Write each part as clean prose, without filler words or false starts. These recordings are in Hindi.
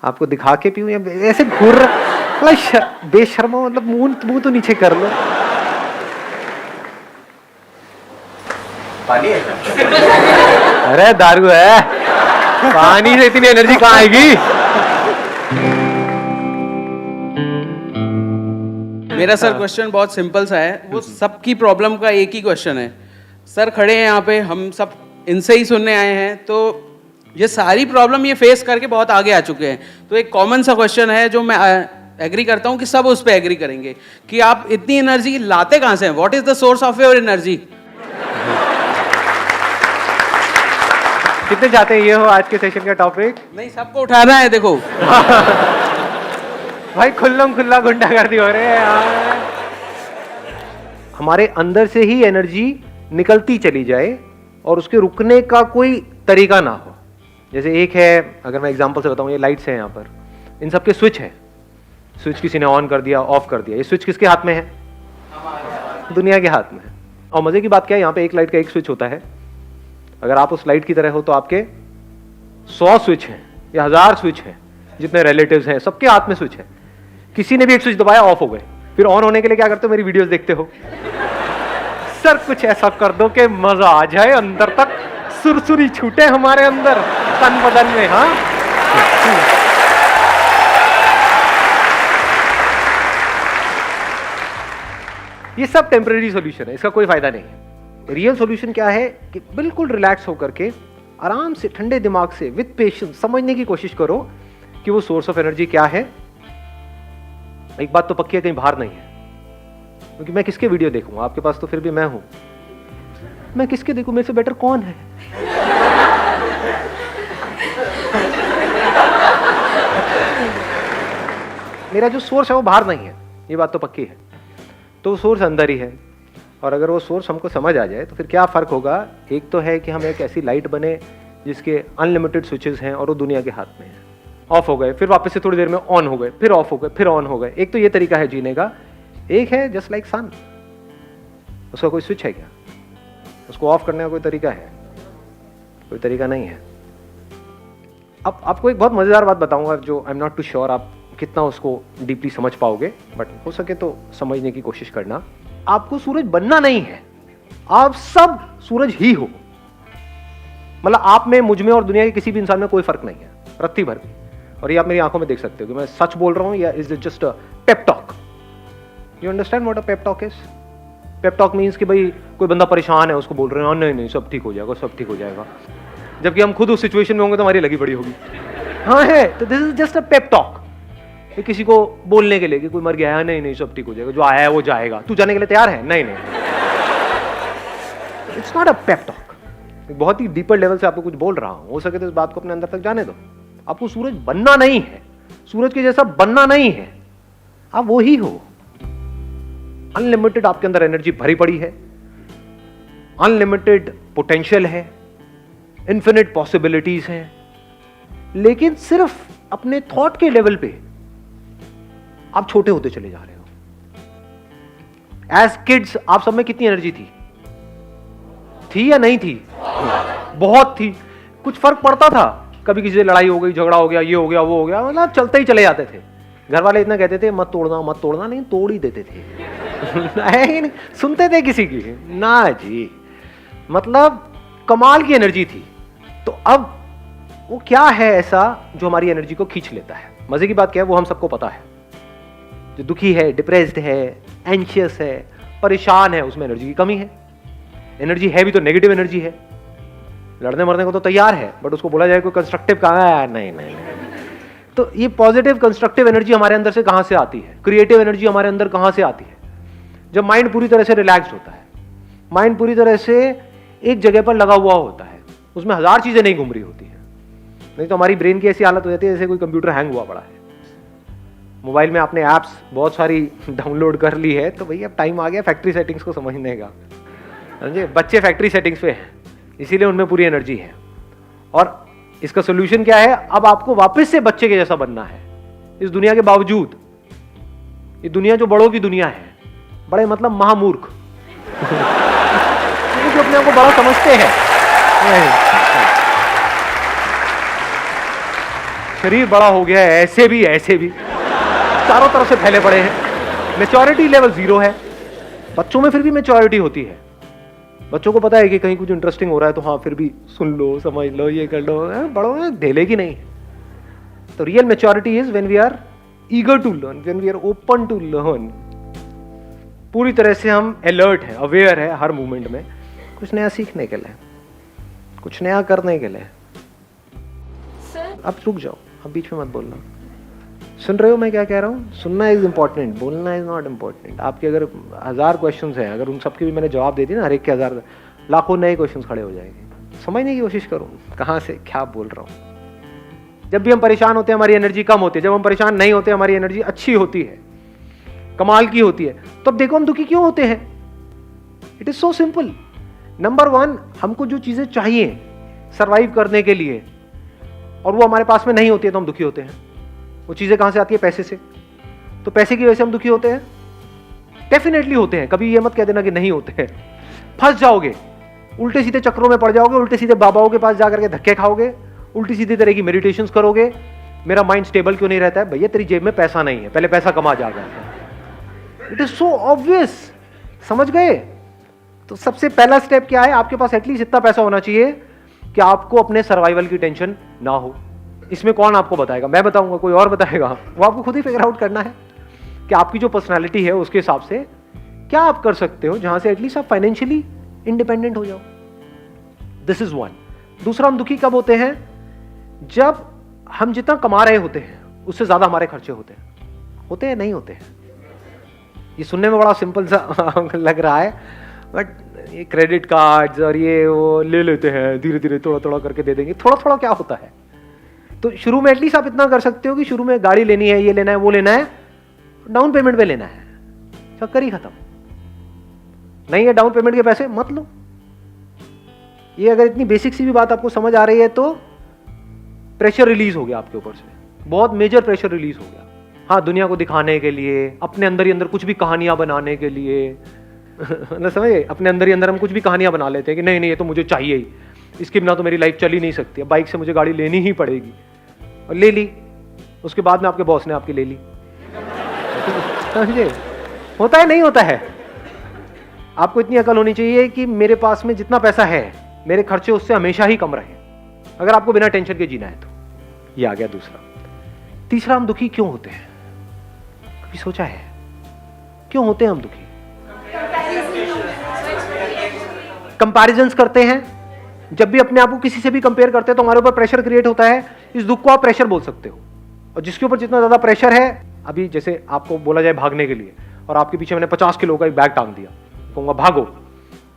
आपको दिखा के पीऊं या ऐसे घूर रहा बेशर्मा, मतलब मुंह तो नीचे कर लो। पानी है क्या? अरे दारू है, पानी से इतनी एनर्जी कहाँ आएगी? मेरा सर क्वेश्चन बहुत सिंपल सा है, वो सबकी प्रॉब्लम का एक ही क्वेश्चन है। सर खड़े हैं यहाँ पे, हम सब इनसे ही सुनने आए हैं, तो ये सारी प्रॉब्लम ये फेस करके बहुत आगे आ चुके हैं। तो एक कॉमन सा क्वेश्चन है जो मैं एग्री करता हूँ कि सब उस पर एग्री करेंगे कि आप इतनी एनर्जी लाते कहाँ से हैं? What is the source of your energy? कितने चाहते हैं ये हो आज के सेशन का टॉपिक? नहीं, सबको उठाना है। देखो भाई खुल्लम खुल्ला गुंडागर्दी हो रहे हैं यार। हमारे अंदर से ही एनर्जी निकलती चली जाए और उसके रुकने का कोई तरीका ना हो। जैसे एक है, अगर मैं एग्जांपल से बताऊं, ये लाइट्स हैं यहाँ पर, इन सब के स्विच है। स्विच किसी ने ऑन कर दिया, ऑफ कर दिया। ये स्विच किसके हाथ में है? दुनिया के हाथ में है। और मजे की बात क्या है, यहाँ पे एक लाइट का एक स्विच होता है। अगर आप उस लाइट की तरह हो तो आपके 100 स्विच हैं या 1000 स्विच हैं, जितने रिलेटिव्स हैं सबके हाथ में स्विच है। किसी ने भी एक स्विच दबाया, ऑफ हो गए। फिर ऑन होने के लिए क्या करते हो? मेरी वीडियोस देखते हो। सर कुछ ऐसा कर दो कि मजा आ जाए, अंदर तक सुरसुरी छूटे हमारे अंदर, तन बदन में। हाँ, ये सब टेम्परेरी सॉल्यूशन है, इसका कोई फायदा नहीं है। रियल सॉल्यूशन क्या है कि बिल्कुल रिलैक्स होकर के आराम से ठंडे दिमाग से विद पेशेंस समझने की कोशिश करो कि वो सोर्स ऑफ एनर्जी क्या है। एक बात तो पक्की है, कहीं बाहर नहीं है। क्योंकि मैं किसके वीडियो देखूंगा? आपके पास तो फिर भी मैं हूं। मैं किसके देखूं? मेरे से बेटर कौन है? मेरा जो सोर्स है वो बाहर नहीं है, ये बात तो पक्की है। तो सोर्स अंदर ही है। और अगर वो सोर्स हमको समझ आ जाए तो फिर क्या फर्क होगा? एक तो है कि हम एक ऐसी लाइट बने जिसके अनलिमिटेड स्विचेस हैं और वो दुनिया के हाथ में है। ऑफ हो गए, फिर वापस से थोड़ी देर में ऑन हो गए, फिर ऑफ हो गए, फिर ऑन हो गए। एक तो ये तरीका है जीने का। एक है जस्ट लाइक सन, उसका कोई स्विच है क्या? उसको ऑफ करने का कोई तरीका है? कोई तरीका नहीं है। अब आपको एक बहुत मजेदार बात बताऊंगा जो I am not too sure आप कितना उसको डीपली समझ पाओगे, बट हो सके तो समझने की कोशिश करना। आपको सूरज बनना नहीं है, आप सब सूरज ही हो। मतलब आप में, मुझ में और दुनिया के किसी भी इंसान में कोई फर्क नहीं है, रत्ती भर भी। और ये आप मेरी आंखों में देख सकते हो कि मैं सच बोल रहा हूं या is it just a pep talk? You understand what a pep talk is? Pep talk means कि भाई कोई बंदा परेशान है, उसको बोल रहे हैं नहीं नहीं सब ठीक हो जाएगा, सब ठीक हो जाएगा, जबकि हम खुद उस सिचुएशन में होंगे तो हमारी लगी बड़ी होगी। हाँ है, तो this is just a pep talk. किसी को बोलने के लिए कि कोई मर गया है, नहीं नहीं सब ठीक हो जाएगा, जो आया है वो जाएगा, तू जाने के लिए तैयार है? नहीं नहीं, it's not a pep talk. बहुत ही डीपर लेवल से आपको कुछ बोल रहा हूं, हो सके तो इस बात को अपने अंदर तक जाने दो। आपको सूरज बनना नहीं है, सूरज के जैसा बनना नहीं है, आप वो ही हो। अनलिमिटेड आपके अंदर एनर्जी भरी पड़ी है, अनलिमिटेड पोटेंशियल है, इन्फिनिट पॉसिबिलिटीज हैं, लेकिन सिर्फ अपने थॉट के लेवल पे आप छोटे होते चले जा रहे हो। एज किड्स आप सब में कितनी एनर्जी थी या नहीं थी? बहुत थी। कुछ फर्क पड़ता था? कभी किसी से लड़ाई हो गई, झगड़ा हो गया, ये हो गया, वो हो गया, मतलब चलते ही चले जाते थे। घर वाले इतना कहते थे मत तोड़ना मत तोड़ना, नहीं तोड़ ही देते थे। नहीं सुनते थे किसी की? ना जी, मतलब कमाल की एनर्जी थी। तो अब वो क्या है ऐसा जो हमारी एनर्जी को खींच लेता है? मजे की बात क्या है, वो हम सबको पता है। जो दुखी है, डिप्रेस्ड है, एंशियस है, परेशान है, उसमें एनर्जी की कमी है। एनर्जी है भी तो नेगेटिव एनर्जी है, लड़ने मरने को तो तैयार है, बट उसको बोला जाए कोई कंस्ट्रक्टिव कहाँ है? नहीं नहीं नहीं। तो ये पॉजिटिव कंस्ट्रक्टिव एनर्जी हमारे अंदर से कहां से आती है? क्रिएटिव एनर्जी हमारे अंदर कहां से आती है? जब माइंड पूरी तरह से रिलैक्स्ड होता है, माइंड पूरी तरह से एक जगह पर लगा हुआ होता है, उसमें हजार चीजें नहीं घूम रही होती है। नहीं तो हमारी ब्रेन की ऐसी हालत हो जाती है जैसे कोई कंप्यूटर हैंग हुआ पड़ा है। मोबाइल में आपने ऐप्स बहुत सारी डाउनलोड कर ली है, तो भैया अब टाइम आ गया फैक्ट्री सेटिंग्स को समझने का। समझे? बच्चे फैक्ट्री सेटिंग्स पे हैं, इसीलिए उनमें पूरी एनर्जी है। और इसका सोल्यूशन क्या है? अब आपको वापस से बच्चे के जैसा बनना है इस दुनिया के बावजूद। ये दुनिया जो बड़ों की दुनिया है, बड़े मतलब महामूर्ख जो अपने आप को बड़ा समझते हैं। शरीर बड़ा हो गया है, ऐसे भी चारों तरफ से फैले पड़े हैं, मैच्योरिटी लेवल 0 है। बच्चों में फिर भी मैच्योरिटी होती है, बच्चों को पता है कि कहीं कुछ इंटरेस्टिंग हो रहा है तो हाँ फिर भी सुन लो, समझ लो, ये कर लो। बड़ों में ढेले की नहीं। तो real maturity is when we are eager to learn, when we are open to learn. पूरी तरह से हम अलर्ट हैं, अवेयर है हर मोमेंट में, कुछ नया सीखने के लिए, कुछ नया करने के लिए। अब रुक जाओ, अब बीच में मत बोलना। सुन रहे हो मैं क्या कह रहा हूँ? सुनना इज इम्पोर्टेंट, बोलना इज नॉट इम्पोर्टेंट। आपके अगर 1000 क्वेश्चंस हैं, अगर उन सबके भी मैंने जवाब दे दिए ना, हर एक के 1000, लाखों नए क्वेश्चंस खड़े हो जाएंगे। समझने की कोशिश करो कहाँ से क्या बोल रहा हूँ। जब भी हम परेशान होते हैं हमारी एनर्जी कम होती है, जब हम परेशान नहीं होते हमारी एनर्जी अच्छी होती है, कमाल की होती है। तो अब देखो हम दुखी क्यों होते हैं? It is so simple. Number 1, हमको जो चीजें चाहिए सरवाइव करने के लिए और वो हमारे पास में नहीं होती है तो हम दुखी होते हैं। वो चीजें कहां से आती है? पैसे से। तो पैसे की वजह से हम दुखी होते हैं? डेफिनेटली होते हैं। कभी ये मत कह देना कि नहीं होते हैं। फंस जाओगे, उल्टे सीधे चक्रों में पड़ जाओगे, उल्टे सीधे बाबाओं के पास जाकर के धक्के खाओगे, उल्टी सीधी तरह की मेडिटेशंस करोगे। मेरा माइंड स्टेबल क्यों नहीं रहता है? भैया तेरी जेब में पैसा नहीं है, पहले पैसा कमा जाएगा। It is so obvious. समझ गए? तो सबसे पहला स्टेप क्या है? आपके पास एटलीस्ट इतना पैसा होना चाहिए कि आपको अपने सर्वाइवल की टेंशन ना हो। इसमें कौन आपको बताएगा? मैं बताऊंगा? कोई और बताएगा? वो आपको खुद ही फिगर आउट करना है कि आपकी जो पर्सनालिटी है उसके हिसाब से क्या आप कर सकते हो जहां से एटलीस्ट आप फाइनेंशियली इंडिपेंडेंट हो जाओ। This is 1। दूसरा, हम दुखी कब होते हैं? जब हम जितना कमा रहे होते हैं उससे ज्यादा हमारे खर्चे होते हैं। होते हैं? नहीं होते हैं? ये सुनने में बड़ा सिंपल सा लग रहा है, बट ये क्रेडिट कार्ड्स और ये वो ले लेते हैं, धीरे धीरे थोड़ा थोड़ा करके दे देंगे। थोड़ा थोड़ा क्या होता है? तो शुरू में एटलीस्ट आप इतना कर सकते हो कि शुरू में गाड़ी लेनी है, ये लेना है, वो लेना है, डाउन पेमेंट पे लेना है, चक्कर ही खत्म। नहीं है डाउन पेमेंट के पैसे, मत लो। ये अगर इतनी बेसिक सी भी बात आपको समझ आ रही है तो प्रेशर रिलीज हो गया आपके ऊपर से, बहुत मेजर प्रेशर रिलीज हो गया। हाँ, दुनिया को दिखाने के लिए, अपने अंदर ही अंदर कुछ भी कहानियां बनाने के लिए ना, समझे? अपने अंदर ही अंदर हम कुछ भी कहानियां बना लेते हैं कि नहीं नहीं ये तो मुझे चाहिए ही, इसके बिना तो मेरी लाइफ चल ही नहीं सकती, बाइक से मुझे गाड़ी लेनी ही पड़ेगी। और ले ली, उसके बाद में आपके बॉस ने आपकी ले ली। समझे? होता है? नहीं होता है? आपको इतनी अकल होनी चाहिए कि मेरे पास में जितना पैसा है मेरे खर्चे उससे हमेशा ही कम रहे, अगर आपको बिना टेंशन के जीना है तो। ये आ गया दूसरा। तीसरा, हम दुखी क्यों होते हैं? कभी सोचा है क्यों होते हैं हम दुखी? कंपैरिजंस करते हैं। जब भी अपने आप को किसी से भी कंपेयर करते हैं तो हमारे ऊपर प्रेशर क्रिएट होता है। इस दुख को आप प्रेशर बोल सकते हो। और जिसके ऊपर जितना ज्यादा प्रेशर है, अभी जैसे आपको बोला जाए भागने के लिए और आपके पीछे मैंने 50 किलो का एक बैग टांग दिया, कहूंगा भागो,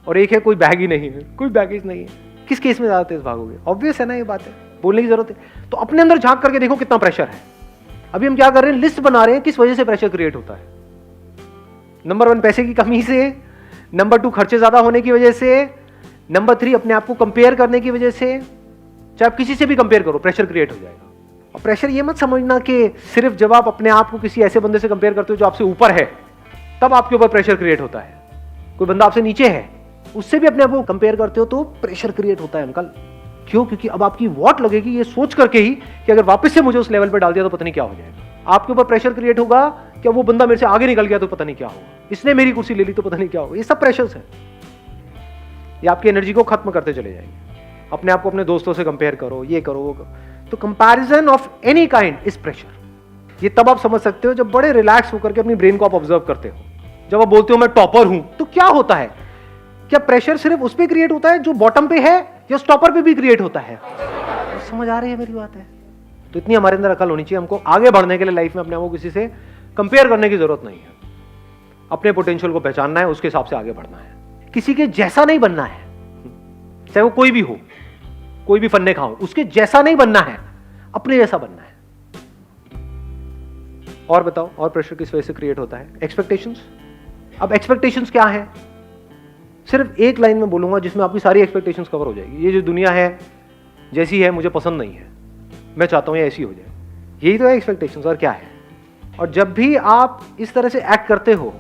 और एक है कोई बैग ही नहीं है, कोई बैगेज नहीं है, किस केस में ज्यादा तेज भागोगे? ऑब्वियस है ना, ये बात है, बोलने की जरूरत है। तो अपने अंदर झांक करके देखो कितना प्रेशर है। अभी हम क्या कर रहे हैं? लिस्ट बना रहे हैं किस वजह से प्रेशर क्रिएट होता है। नंबर 1 पैसे की कमी से, नंबर 2 खर्चे ज्यादा होने की वजह से, नंबर 3 अपने आप को कंपेयर करने की वजह से। चाहे आप किसी से भी कंपेयर करो, प्रेशर क्रिएट हो जाएगा। और प्रेशर ये मत समझना कि सिर्फ जब आप अपने आप को किसी ऐसे बंदे से कंपेयर करते हो जो आपसे ऊपर है तब आपके ऊपर प्रेशर क्रिएट होता है। कोई बंदा आपसे नीचे है, उससे भी अपने आप को कंपेयर करते हो तो प्रेशर क्रिएट होता है अंकल। क्यों? क्योंकि अब आपकी वॉट लगेगी ये सोच करके ही कि अगर वापस से मुझे उस लेवल पर डाल दिया तो पता नहीं क्या हो जाएगा। आपके ऊपर प्रेशर क्रिएट होगा कि वो बंदा मेरे से आगे निकल गया तो पता नहीं क्या होगा, इसने मेरी कुर्सी ले ली तो पता नहीं क्या होगा। ये सब प्रेशर्स है, ये आपकी एनर्जी को खत्म करते चले जाएंगे। अपने आप को अपने दोस्तों से कंपेयर करो, ये करो वो करो। तो comparison of any kind is pressure. ये तब आप समझ सकते हो जब बड़े रिलैक्स होकर के अपनी ब्रेन को आप ऑब्जर्व करते हो। जब आप बोलते हो मैं टॉपर हूं, तो क्या होता है? क्या प्रेशर सिर्फ उस पर क्रिएट होता है जो बॉटम पे है, या स्टॉपर पे भी क्रिएट होता है? समझ आ रही है मेरी बात है? तो इतनी हमारे अंदर अकल होनी चाहिए, हमको आगे बढ़ने के लिए लाइफ में अपने आप को किसी से कंपेयर करने की जरूरत नहीं है। अपने पोटेंशियल को पहचानना है, उसके हिसाब से आगे बढ़ना है। किसी के जैसा नहीं बनना है, चाहे वो कोई भी हो, कोई भी फन्ने खाओ, उसके जैसा नहीं बनना है, अपने जैसा बनना है। और बताओ, और प्रेशर किस वजह से क्रिएट होता है? एक्सपेक्टेशंस। अब एक्सपेक्टेशंस क्या है? सिर्फ एक लाइन में बोलूंगा जिसमें आपकी सारी एक्सपेक्टेशंस कवर हो जाएगी। ये जो दुनिया है जैसी है मुझे पसंद नहीं है, मैं चाहता हूं ये ऐसी हो जाए, यही तो है एक्सपेक्टेशंस। और क्या है? और जब भी आप इस तरह से एक्ट करते हो,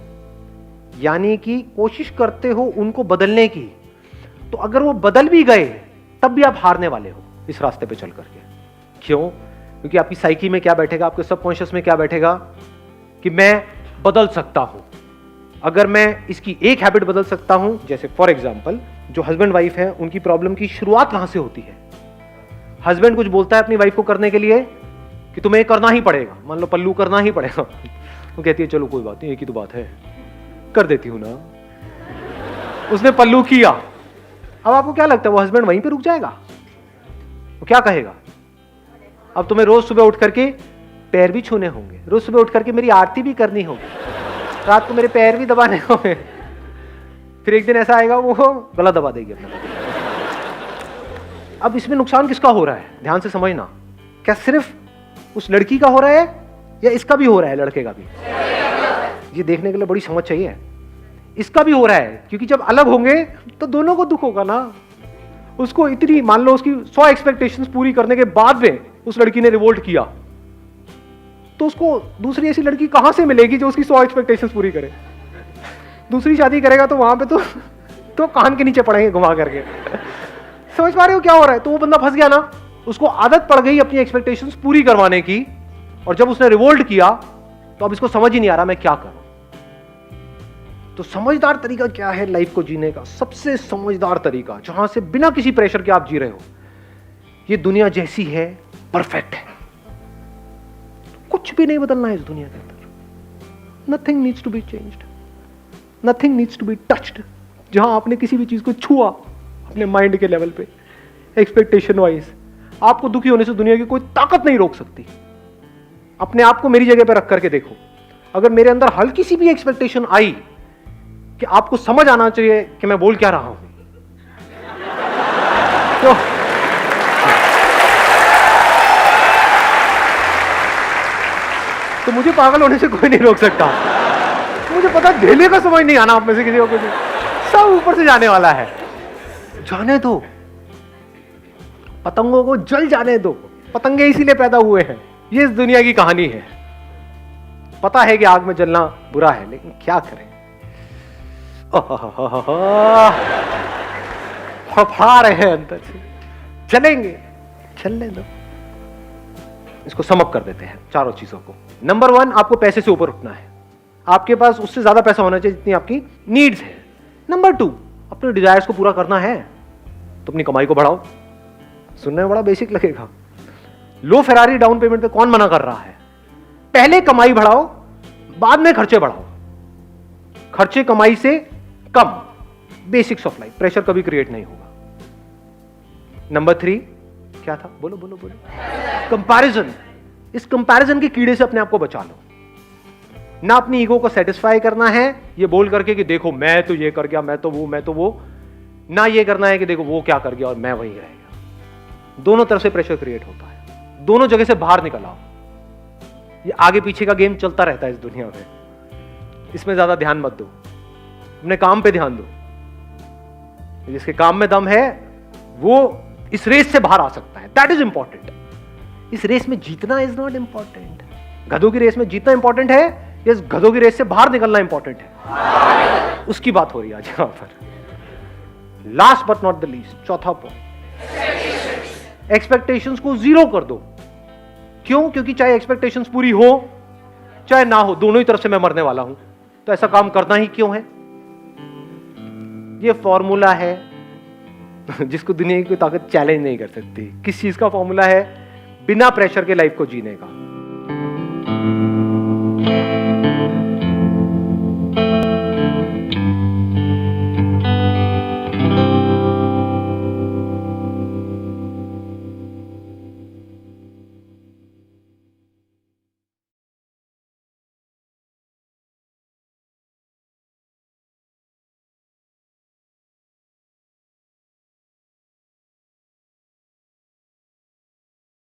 यानी कि कोशिश करते हो उनको बदलने की, तो अगर वो बदल भी गए तब भी आप हारने वाले हो इस रास्ते पे चल करके। क्यों? क्योंकि आपकी साइकी में क्या बैठेगा, आपके सबकॉन्शियस में क्या बैठेगा कि मैं बदल सकता हूं। अगर मैं इसकी एक हैबिट बदल सकता हूं, जैसे फॉर एग्जांपल जो हस्बैंड वाइफ है उनकी प्रॉब्लम की शुरुआत कहां से होती है? हस्बैंड कुछ बोलता है अपनी वाइफ को करने के लिए कि तुम्हें करना ही पड़ेगा, मान लो पल्लू करना ही पड़ेगा, वो कहती है चलो कोई बात नहीं, एक ही तो बात है, कर देती हूं ना। उसने पल्लू किया, अब आपको क्या लगता है वो हस्बैंड वहीं पे रुक जाएगा? वो क्या कहेगा? अब तुम्हें रोज सुबह उठ करके पैर भी छूने होंगे, रोज सुबह उठ करके मेरी आरती भी करनी होगी, रात को मेरे पैर भी दबाने होंगे। फिर एक दिन ऐसा आएगा वो गला दबा देगी अपना। अब इसमें नुकसान किसका हो रहा है? ध्यान से समझना, क्या सिर्फ उस लड़की का हो रहा है या इसका भी हो रहा है, लड़के का भी? ये देखने के लिए बड़ी समझ चाहिए। इसका भी हो रहा है, क्योंकि जब अलग होंगे तो दोनों को दुख होगा ना। उसको इतनी, मान लो उसकी 100 एक्सपेक्टेशंस पूरी करने के बाद में उस लड़की ने रिवोल्ट किया, तो उसको दूसरी ऐसी लड़की कहां से मिलेगी जो उसकी 100 एक्सपेक्टेशंस पूरी करे? दूसरी शादी करेगा तो वहां पे तो कान के नीचे पड़ेंगे घुमा करके। समझ पा रहे हो क्या हो रहा है? तो वो बंदा फंस गया ना, उसको आदत पड़ गई अपनी एक्सपेक्टेशंस पूरी करवाने की, और जब उसने रिवोल्ट किया तो अब इसको समझ ही नहीं आ रहा मैं क्या करूं। तो समझदार तरीका क्या है लाइफ को जीने का? सबसे समझदार तरीका, जहां से बिना किसी प्रेशर के आप जी रहे हो, ये दुनिया जैसी है परफेक्ट है, कुछ भी नहीं बदलना है इस दुनिया के अंदर। Nothing needs to be changed, nothing needs to be touched. जहां आपने किसी भी चीज को छुआ अपने माइंड के लेवल पे, एक्सपेक्टेशन वाइज, आपको दुखी होने से दुनिया की कोई ताकत नहीं रोक सकती। अपने आप को मेरी जगह पे रख करके देखो, अगर मेरे अंदर हल्की सी भी एक्सपेक्टेशन आई कि आपको समझ आना चाहिए कि मैं बोल क्या रहा हूं, तो मुझे पागल होने से कोई नहीं रोक सकता। मुझे पता ढेले का समझ नहीं आना आप में से किसी को, कुछ सब ऊपर से जाने वाला है। जाने दो, पतंगों को जल जाने दो, पतंगे इसीलिए पैदा हुए हैं। ये इस दुनिया की कहानी है। पता है कि आग में जलना बुरा है, लेकिन क्या करें, फफड़ा रहे हैं अंदर से, चलेंगे, चलने दो। इसको समअप कर देते हैं चारों चीजों को। नंबर 1, आपको पैसे से ऊपर उठना है। आपके पास उससे ज्यादा पैसा होना चाहिए जितनी आपकी नीड्स है। नंबर 2, अपने डिजायर्स को पूरा करना है तो अपनी कमाई को बढ़ाओ। सुनने में बड़ा बेसिक लगेगा, लो फेरारी डाउन पेमेंट पे कौन मना कर रहा है? पहले कमाई बढ़ाओ, बाद में खर्चे बढ़ाओ। खर्चे कमाई से कम, बेसिक्स ऑफ लाइफ, प्रेशर कभी क्रिएट नहीं होगा। नंबर 3 क्या था? बोलो बोलो बोलो। कंपैरिजन। इस कंपैरिजन के कीड़े से अपने आप को बचा लो। ना अपनी ईगो को सेटिस्फाई करना है ये बोल करके कि देखो मैं तो ये कर गया, मैं तो वो, ना ये करना है कि देखो वो क्या कर गया और मैं वहीं रह गया। दोनों तरफ से प्रेशर क्रिएट होता है, दोनों जगह से बाहर निकल आओ। ये आगे पीछे का गेम चलता रहता है इस दुनिया में, इसमें ज्यादा ध्यान मत दो, अपने काम पे ध्यान दो। जिसके काम में दम है वो इस रेस से बाहर आ सकता है, दैट इज इंपॉर्टेंट। इस रेस में जीतना इज नॉट इंपॉर्टेंट। गधों की रेस में जीतना इंपॉर्टेंट है, इस गधों की रेस से बाहर निकलना इंपॉर्टेंट है। उसकी बात हो रही है आज यहां पर। Last but not the least, चौथा पॉइंट, एक्सपेक्टेशंस को जीरो कर दो। क्यों? क्योंकि चाहे एक्सपेक्टेशंस पूरी हो चाहे ना हो, दोनों ही तरफ से मैं मरने वाला हूं, तो ऐसा काम करना ही क्यों है? ये फॉर्मूला है जिसको दुनिया की कोई ताकत चैलेंज नहीं कर सकती। किस चीज का फॉर्मूला है? बिना प्रेशर के लाइफ को जीने का।